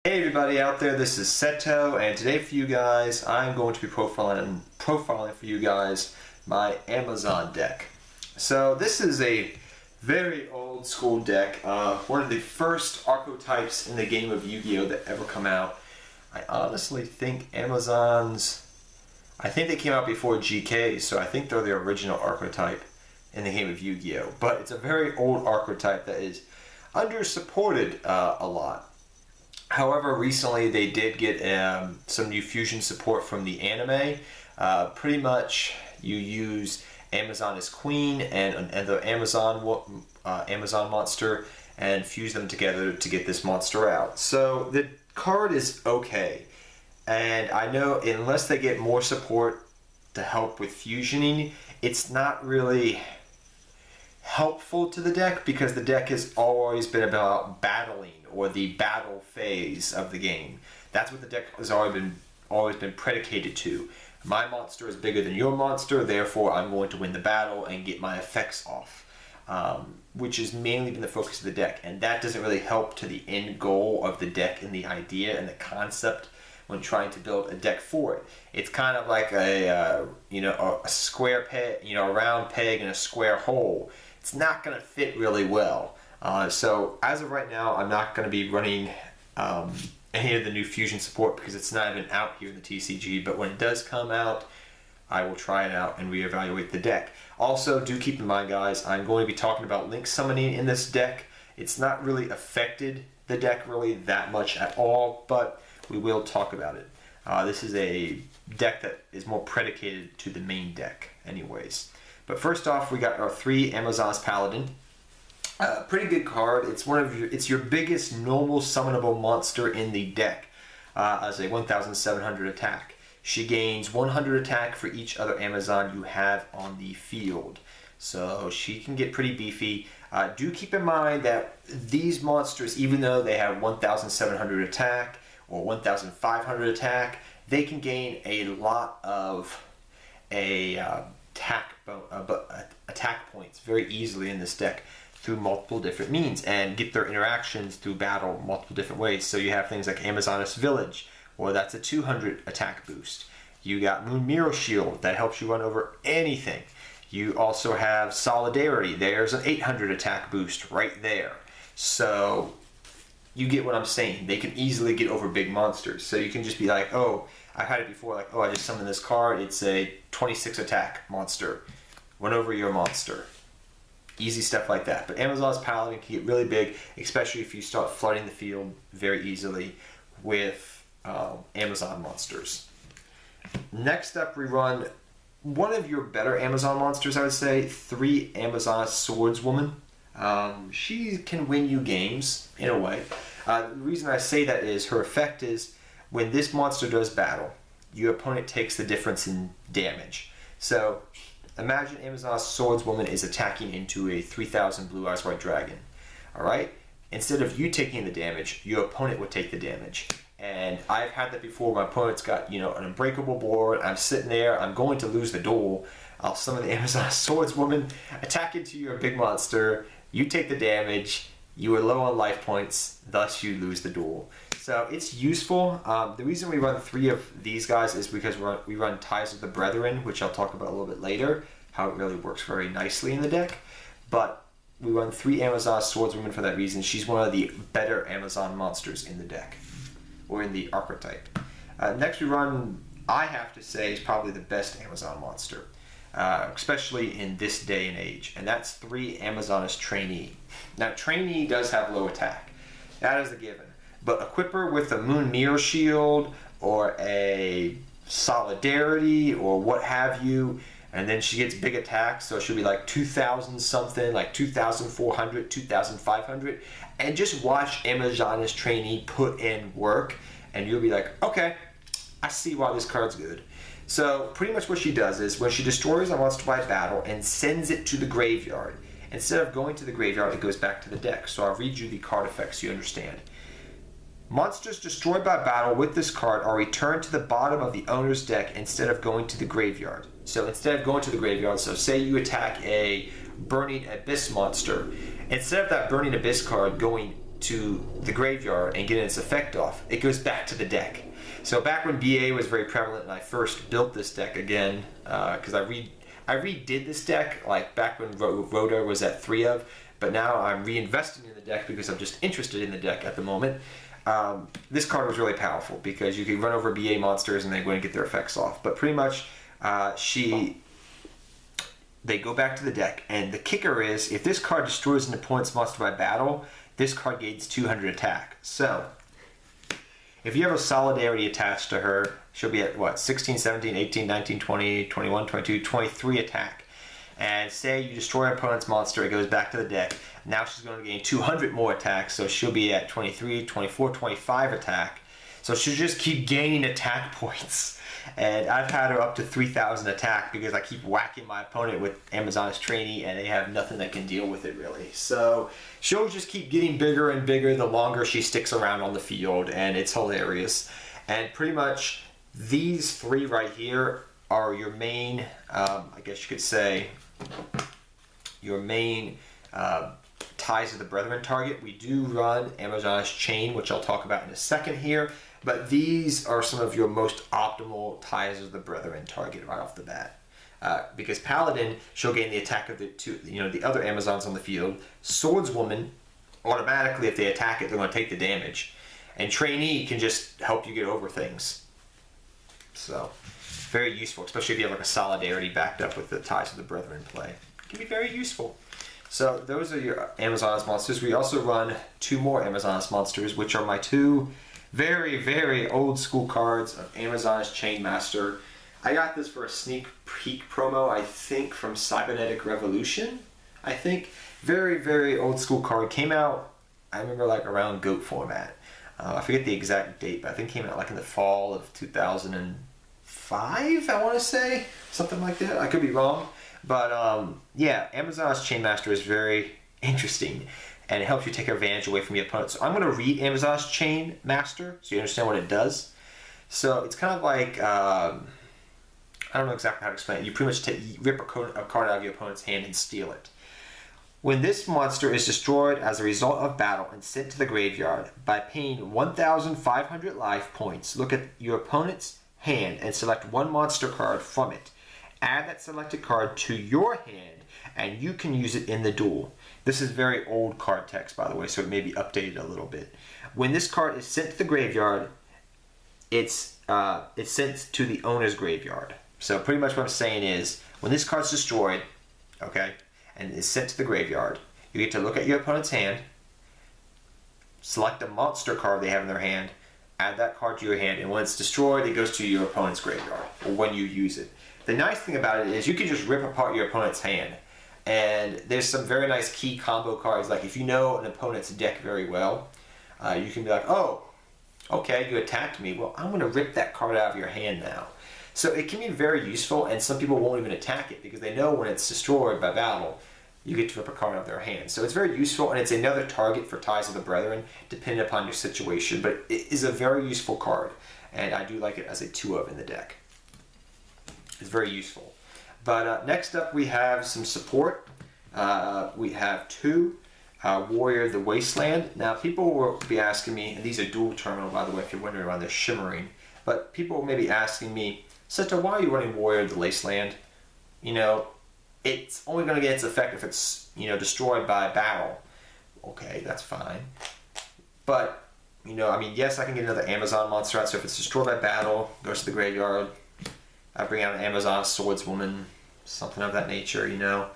Hey everybody out there, this is Seto, and today for you guys, I'm going to be profiling for you guys my Amazon deck. So this is a very old school deck, one of the first archetypes in the game of Yu-Gi-Oh! That ever come out. I honestly think I think they came out before GK, so I think they're the original archetype in the game of Yu-Gi-Oh! But it's a very old archetype that is under-supported a lot. However, recently they did get some new fusion support from the anime. Pretty much you use Amazon as queen and the Amazon monster and fuse them together to get this monster out. So the card is okay. And I know unless they get more support to help with fusioning, it's not really helpful to the deck because the deck has always been about battling or the battle phase of the game. That's what the deck has always been predicated to. My monster is bigger than your monster, therefore I'm going to win the battle and get my effects off, which has mainly been the focus of the deck, and that doesn't really help to the end goal of the deck and the idea and the concept when trying to build a deck for it. It's kind of like a square peg, a round peg in a square hole. It's not going to fit really well. So as of right now, I'm not going to be running any of the new fusion support because it's not even out here in the TCG, but when it does come out, I will try it out and reevaluate the deck. Also, do keep in mind, guys, I'm going to be talking about link summoning in this deck. It's not really affected the deck really that much at all, but we will talk about it. This is a deck that is more predicated to the main deck anyways. But first off, we got our 3 Manassas Paladin. Pretty good card. It's your biggest normal summonable monster in the deck as a 1,700 attack. She gains 100 attack for each other Amazon you have on the field. So she can get pretty beefy. Do keep in mind that these monsters, even though they have 1,700 attack or 1,500 attack, they can gain a lot of attack points very easily in this deck through multiple different means and get their interactions through battle multiple different ways. So you have things like Amazoness Village, or that's a 200 attack boost. You got Moon Mirror Shield that helps you run over anything. You also have Solidarity. There's an 800 attack boost right there. So you get what I'm saying. They can easily get over big monsters. So you can just be like, oh, I've had it before, like, oh, I just summoned this card. It's a 26 attack monster. Run over your monster. Easy stuff like that. But Amazon's Paladin can get really big, especially if you start flooding the field very easily with Amazon monsters. Next up, we run one of your better Amazon monsters, I would say, 3 Amazon Swordswoman. She can win you games, in a way. The reason I say that is her effect is when this monster does battle, your opponent takes the difference in damage. So imagine Amazon's Swordswoman is attacking into a 3,000 Blue Eyes White Dragon. Alright? Instead of you taking the damage, your opponent would take the damage. And I've had that before. My opponent's got, an unbreakable board. I'm sitting there. I'm going to lose the duel. I'll summon the Amazon Swordswoman, attack into your big monster. You take the damage. You are low on life points. Thus, you lose the duel. So it's useful. The reason we run 3 of these guys is because we run Ties of the Brethren, which I'll talk about a little bit later, how it really works very nicely in the deck. But we run 3 Amazon Swordswomen for that reason. She's one of the better Amazon monsters in the deck, or in the archetype. Next we run, I have to say, is probably the best Amazon monster, especially in this day and age, and that's 3 Amazoness Trainee. Now, Trainee does have low attack. That is a given. But equip her with a Moon Mirror Shield or a Solidarity or what have you, and then she gets big attacks, so she'll be like 2,000 something, like 2,400, 2,500, and just watch Amazoness Trainee put in work, and you'll be like, okay, I see why this card's good. So pretty much what she does is when she destroys a monster by battle and sends it to the graveyard, instead of going to the graveyard, it goes back to the deck. So I'll read you the card effects so you understand. Monsters destroyed by battle with this card are returned to the bottom of the owner's deck instead of going to the graveyard. So instead of going to the graveyard, so say you attack a Burning Abyss monster, instead of that Burning Abyss card going to the graveyard and getting its effect off, it goes back to the deck. So back when BA was very prevalent and I first built this deck again, because I redid this deck like back when Rota was at 3 of, but now I'm reinvesting in the deck because I'm just interested in the deck at the moment. This card was really powerful because you can run over BA monsters and they go and get their effects off. But pretty much they go back to the deck, and the kicker is if this card destroys an opponent's monster by battle, this card gains 200 attack. So if you have a solidarity attached to her, she'll be at what, 16, 17, 18, 19, 20, 21, 22, 23 attack. And say you destroy an opponent's monster, it goes back to the deck. Now she's going to gain 200 more attacks, so she'll be at 23, 24, 25 attack. So she'll just keep gaining attack points. And I've had her up to 3,000 attack because I keep whacking my opponent with Amazon's Trainee and they have nothing that can deal with it really. So she'll just keep getting bigger and bigger the longer she sticks around on the field, and it's hilarious. And pretty much these 3 right here are your main, I guess you could say, your main Ties of the Brethren target. We do run Amazon's Chain, which I'll talk about in a second here, but these are some of your most optimal Ties of the Brethren target right off the bat. Because Paladin, she'll gain the attack of the other Amazons on the field. Swordswoman, automatically if they attack it, they're going to take the damage. And Trainee can just help you get over things. So, very useful, especially if you have like a solidarity backed up with the Ties of the Brethren play. It can be very useful. So those are your Amazon's monsters. We also run 2 more Amazon's monsters, which are my 2 very, very old school cards of Amazon's Chainmaster. I got this for a sneak peek promo, I think, from Cybernetic Revolution. I think very, very old school card. Came out, I remember, like around GOAT format. I forget the exact date, but I think it came out like in the fall of 2005, I want to say, something like that. I could be wrong. But yeah, Amazon's Chainmaster is very interesting, and it helps you take advantage away from your opponent. So I'm going to read Amazon's Chainmaster so you understand what it does. So it's kind of like, I don't know exactly how to explain it. You pretty much rip a card out of your opponent's hand and steal it. When this monster is destroyed as a result of battle and sent to the graveyard, by paying 1,500 life points, look at your opponent's hand and select 1 monster card from it. Add that selected card to your hand, and you can use it in the duel. This is very old card text, by the way, so it may be updated a little bit. When this card is sent to the graveyard, it's sent to the owner's graveyard. So pretty much what I'm saying is, when this card's destroyed, okay, and is sent to the graveyard, you get to look at your opponent's hand, select a monster card they have in their hand, add that card to your hand, and when it's destroyed, it goes to your opponent's graveyard, or when you use it. The nice thing about it is you can just rip apart your opponent's hand. And there's some very nice key combo cards, like if you know an opponent's deck very well, you can be like, oh, okay, you attacked me. Well, I'm going to rip that card out of your hand now. So it can be very useful, and some people won't even attack it because they know when it's destroyed by battle, you get to rip a card out of their hand. So it's very useful, and it's another target for Ties of the Brethren, depending upon your situation. But it is a very useful card, and I do like it as a 2-of in the deck. It's very useful. But next up we have some support. We have 2 Warrior of the Wasteland. Now people will be asking me, and these are dual terminal by the way if you're wondering why they're shimmering, but people may be asking me, Seta, why are you running Warrior of the Wasteland? You know, it's only going to get its effect if it's, you know, destroyed by battle. Okay, that's fine. But, you know, I mean, yes, I can get another Amazon monster out, so if it's destroyed by battle, goes to the graveyard, I bring out an Amazon Swordswoman, something of that nature, you know.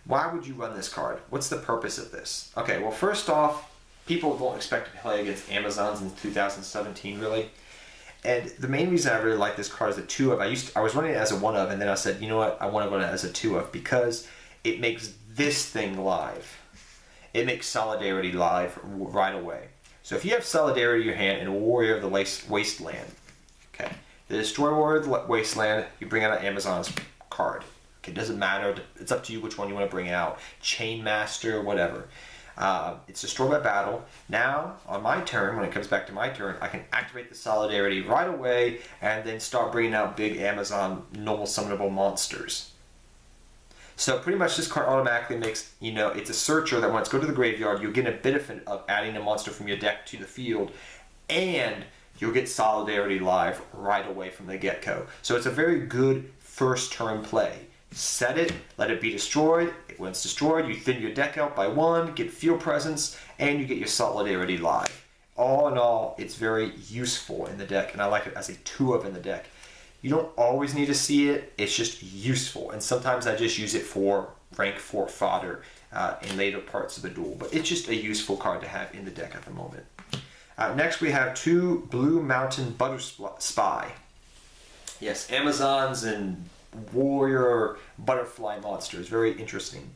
Why would you run this card? What's the purpose of this? Okay, well, first off, people don't expect to play against Amazons in 2017, really. And the main reason I really like this card is a 2-of. I was running it as a 1-of, and then I said, you know what, I want to run it as a 2-of because it makes this thing live. It makes Solidarity live right away. So if you have Solidarity in your hand and a Warrior of the Wasteland, okay, the Destroy Warrior of the Wasteland, you bring out an Amazon's card. Okay, it doesn't matter. It's up to you which one you want to bring out. Chainmaster, whatever. It's destroyed by battle. Now, on my turn, when it comes back to my turn, I can activate the Solidarity right away and then start bringing out big Amazon normal summonable monsters. So pretty much this card automatically makes, it's a searcher that wants to go to the graveyard. You'll get a benefit of adding a monster from your deck to the field, and you'll get Solidarity live right away from the get-go. So it's a very good first turn play. Set it, let it be destroyed. When it's destroyed, you thin your deck out by 1, get field presence, and you get your Solidarity live. All in all, it's very useful in the deck, and I like it as a 2-of in the deck. You don't always need to see it, it's just useful, and sometimes I just use it for rank 4 fodder in later parts of the duel, but it's just a useful card to have in the deck at the moment. Next we have 2 Blue Mountain Butterspy. Yes, Amazons and warrior butterfly monsters, very interesting.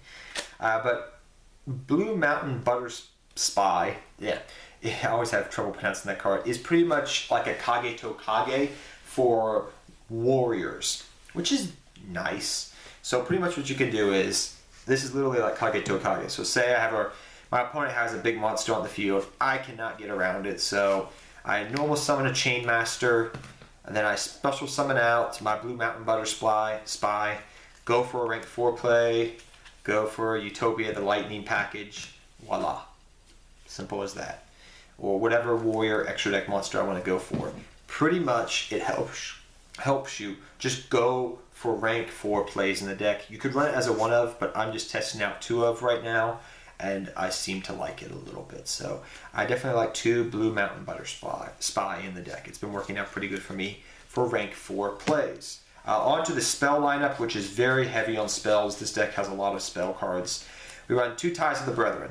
But Blue Mountain Butterspy, I always have trouble pronouncing that card, is pretty much like a Kage to Kage for warriors, which is nice. So pretty much what you can do is, this is literally like Kage to Kage. So say I have my opponent has a big monster on the field, I cannot get around it, so I normal summon a Chainmaster, and then I special summon out my Blue Mountain Butterspy, go for a rank 4 play, go for Utopia the Lightning package, voila. Simple as that. Or whatever warrior extra deck monster I want to go for. Pretty much it helps you just go for rank 4 plays in the deck. You could run it as a 1-of, but I'm just testing out 2-of right now, and I seem to like it a little bit. So I definitely like 2 Blue Mountain Butterspy in the deck. It's been working out pretty good for me for rank 4 plays. On to the spell lineup, which is very heavy on spells. This deck has a lot of spell cards. We run 2 Ties of the Brethren.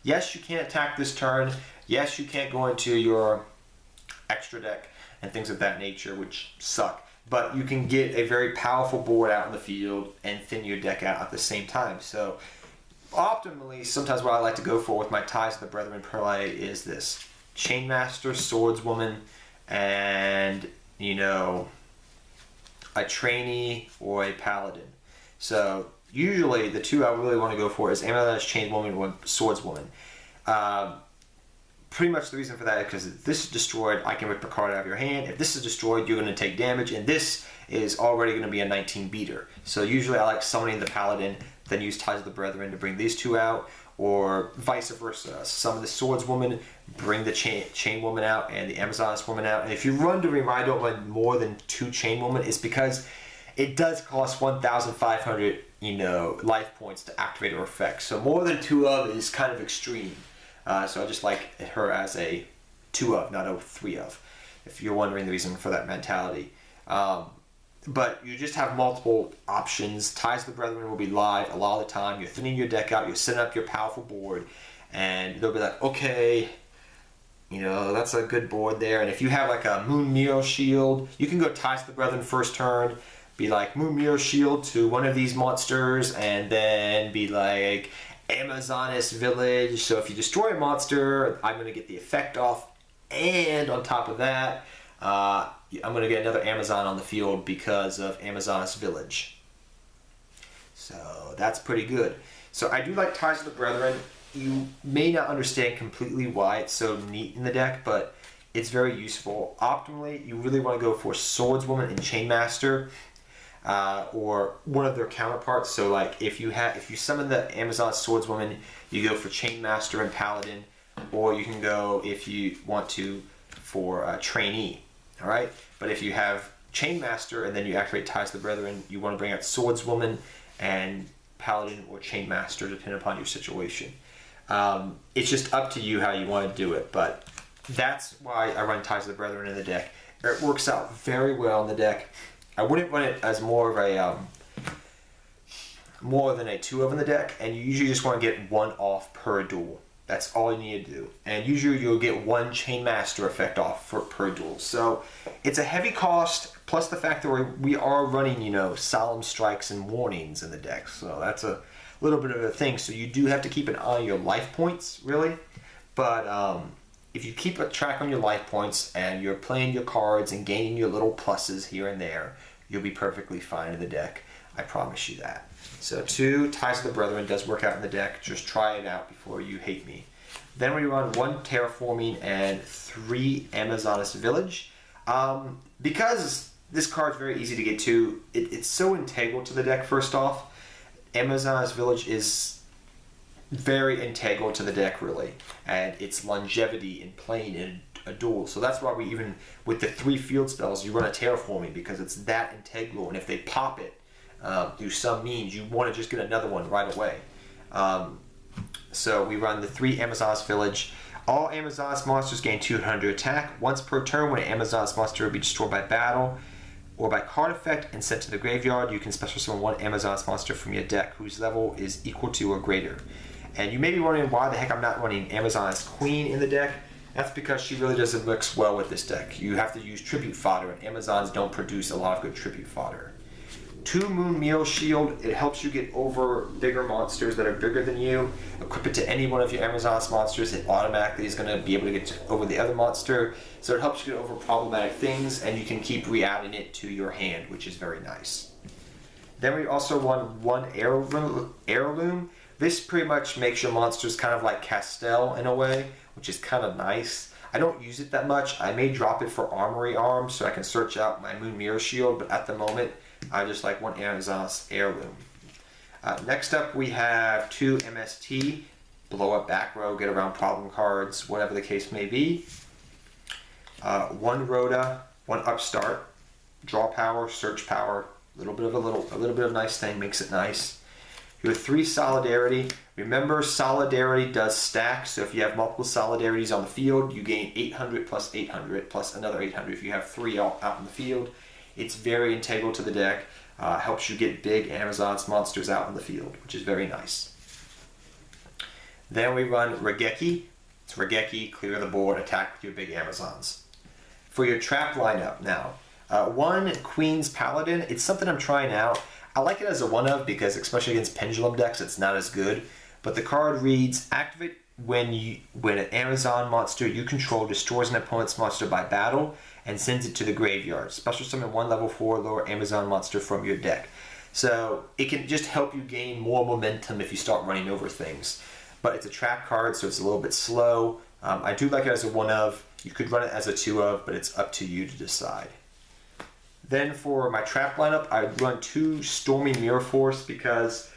Yes, you can't attack this turn. Yes, you can't go into your extra deck and things of that nature, which suck. But you can get a very powerful board out in the field and thin your deck out at the same time. So optimally, sometimes what I like to go for with my Ties of the Brethren play is this: Chainmaster, Swordswoman, and a Trainee or a Paladin. So usually the 2 I really want to go for is Manassas Chainwoman or Swordswoman. Pretty much the reason for that is because if this is destroyed, I can rip a card out of your hand. If this is destroyed, you're going to take damage, and this is already going to be a 19 beater. So usually I like summoning the Paladin, then use Ties of the Brethren to bring these 2 out, or vice versa. Summon the Swordswoman, bring the Chainwoman out, and the Amazoness Woman out. And if you run Dream, I don't run more than 2 Chainwoman. It's because it does cost 1,500, life points to activate her effect. So more than 2-of is kind of extreme. So I just like her as a 2-of, not a 3-of, if you're wondering the reason for that mentality. But you just have multiple options. Ties of the Brethren will be live a lot of the time. You're thinning your deck out, you're setting up your powerful board, and they'll be like, okay, that's a good board there. And if you have like a Moon Mirror Shield, you can go Ties of the Brethren first turn, be like Moon Mirror Shield to one of these monsters, and then be like Amazoness Village. So if you destroy a monster, I'm going to get the effect off, and on top of that, I'm going to get another Amazon on the field because of Amazoness Village. So that's pretty good. So I do like Ties of the Brethren. You may not understand completely why it's so neat in the deck, but it's very useful. Optimally, you really want to go for Swordswoman and Chainmaster, or one of their counterparts. So like if you summon the Amazon Swordswoman, you go for Chainmaster and Paladin, or you can go, if you want to, for Trainee. All right, but if you have Chainmaster and then you activate Ties of the Brethren, you want to bring out Swordswoman and Paladin or Chainmaster, depending upon your situation. It's just up to you how you want to do it, but that's why I run Ties of the Brethren in the deck. It works out very well in the deck. I wouldn't run it as more of a more than a 2-of in the deck, and you usually just want to get 1 off per duel. That's all you need to do. And usually you'll get 1 Chainmaster effect off per duel. So it's a heavy cost, plus the fact that we are running, Solemn Strikes and Warnings in the deck. So that's a little bit of a thing. So you do have to keep an eye on your life points, really. But if you keep a track on your life points and you're playing your cards and gaining your little pluses here and there, you'll be perfectly fine in the deck. I promise you that. So 2 Ties of the Brethren does work out in the deck. Just try it out before you hate me. Then we run 1 Terraforming and 3 Amazoness Village. Because this card's very easy to get to, it's so integral to the deck, first off. Amazoness Village is very integral to the deck, really, and its longevity in playing in a duel. So that's why we even, with the 3 field spells, you run a terraforming, because it's that integral, and if they pop it through some means, you want to just get another one right away. So we run the 3 Amazoness Village. All Amazoness monsters gain 200 attack. Once per turn, when an Amazoness monster will be destroyed by battle or by card effect and sent to the graveyard, you can special summon 1 Amazoness monster from your deck whose level is equal to or greater. And you may be wondering why the heck I'm not running Amazoness Queen in the deck. That's because she really doesn't mix well with this deck. You have to use tribute fodder, and Amazons don't produce a lot of good tribute fodder. 2 Moon Meal Shield, it helps you get over bigger monsters that are bigger than you. Equip it to any one of your Amazoness monsters, it automatically is going to be able to get over the other monster. So it helps you get over problematic things, and you can keep re-adding it to your hand, which is very nice. Then we also run 1 Heirloom. This pretty much makes your monsters kind of like Castell in a way, which is kind of nice. I don't use it that much. I may drop it for Armory Arms so I can search out my Moon Mirror Shield, but at the moment, I just like 1 Amazoness Heirloom. Next up, we have 2 MST, blow up back row, get around problem cards, whatever the case may be. 1 Rhoda, 1 Upstart, draw power, search power, a little bit of nice thing, makes it nice. You have 3 Solidarity. Remember, Solidarity does stack, so if you have multiple Solidarities on the field, you gain 800 plus 800 plus another 800 if you have 3 out in the field. It's very integral to the deck, helps you get big Amazoness monsters out in the field, which is very nice. Then we run Regeki. It's Regeki, clear the board, attack with your big Amazons. For your trap lineup now, 1 Queen's Paladin. It's something I'm trying out. I like it as a one-of because, especially against pendulum decks, it's not as good. But the card reads, activate when an Amazon monster you control destroys an opponent's monster by battle and sends it to the graveyard. Special summon 1 level 4 lower Amazon monster from your deck. So it can just help you gain more momentum if you start running over things. But it's a trap card, so it's a little bit slow. I do like it as a one-of. You could run it as a 2-of, but it's up to you to decide. Then for my trap lineup, I run 2 Stormy Mirror Force because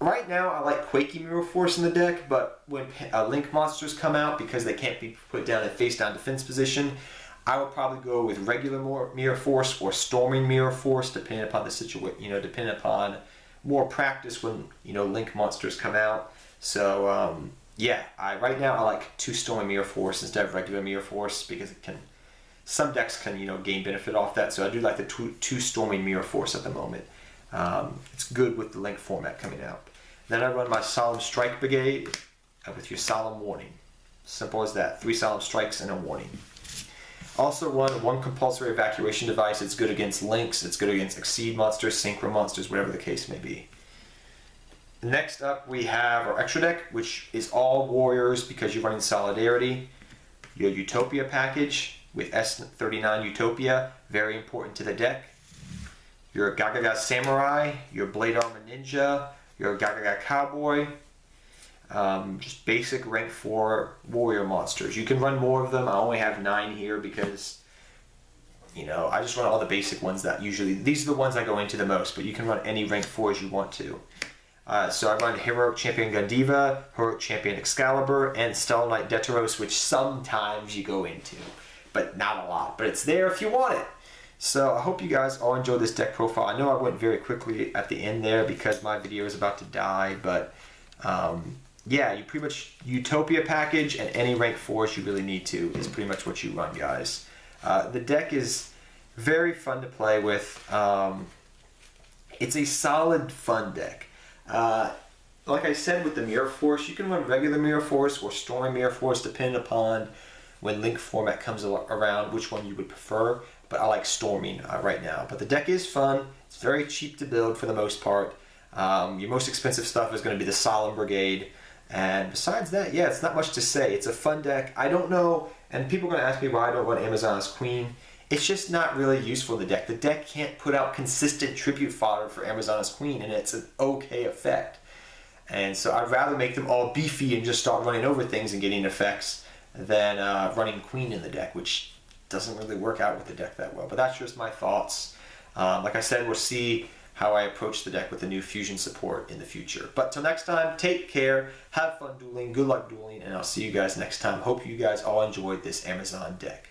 right now I like Quaky Mirror Force in the deck, but when Link monsters come out, because they can't be put down in face-down defense position, I would probably go with regular Mirror Force or Storming Mirror Force, depending upon the situation, depending upon more practice when, Link monsters come out. So, yeah, right now I like 2 Storming Mirror Force instead of regular Mirror Force because some decks can, gain benefit off that. So I do like the 2 Storming Mirror Force at the moment. It's good with the Link format coming out. Then I run my Solemn Strike Brigade with your Solemn Warning. Simple as that. 3 Solemn Strikes and a Warning. Also run 1 Compulsory Evacuation Device. It's good against Links. It's good against Exceed monsters, Synchro monsters, whatever the case may be. Next up we have our extra deck, which is all Warriors because you're running Solidarity. Your Utopia package with S39 Utopia, very important to the deck. Your Gagaga Samurai, your Blade Armor Ninja, your Gagaga Cowboy. Just basic rank 4 warrior monsters. You can run more of them. I only have 9 here because, I just run all the basic ones that usually, these are the ones I go into the most, but you can run any rank 4s you want to. So I run Heroic Champion Gandiva, Heroic Champion Excalibur, and Stellar Knight Deteros, which sometimes you go into, but not a lot. But it's there if you want it. So I hope you guys all enjoyed this deck profile. I know I went very quickly at the end there because my video is about to die, but yeah, you pretty much Utopia package and any rank 4s you really need to is pretty much what you run, guys. The deck is very fun to play with. It's a solid, fun deck. Like I said with the Mirror Force, you can run regular Mirror Force or Stormy Mirror Force depending upon when Link format comes around, which one you would prefer. But I like Storming right now. But the deck is fun. It's very cheap to build for the most part. Your most expensive stuff is going to be the Solemn Brigade. And besides that, yeah, it's not much to say. It's a fun deck. I don't know, and people are going to ask me why I don't run Amazoness Queen. It's just not really useful in the deck. The deck can't put out consistent tribute fodder for Amazoness Queen, and it's an okay effect. And so I'd rather make them all beefy and just start running over things and getting effects than running Queen in the deck, which doesn't really work out with the deck that well. But that's just my thoughts. Like I said, we'll see how I approach the deck with the new fusion support in the future. But till next time, take care, have fun dueling, good luck dueling, and I'll see you guys next time. Hope you guys all enjoyed this Amazon deck.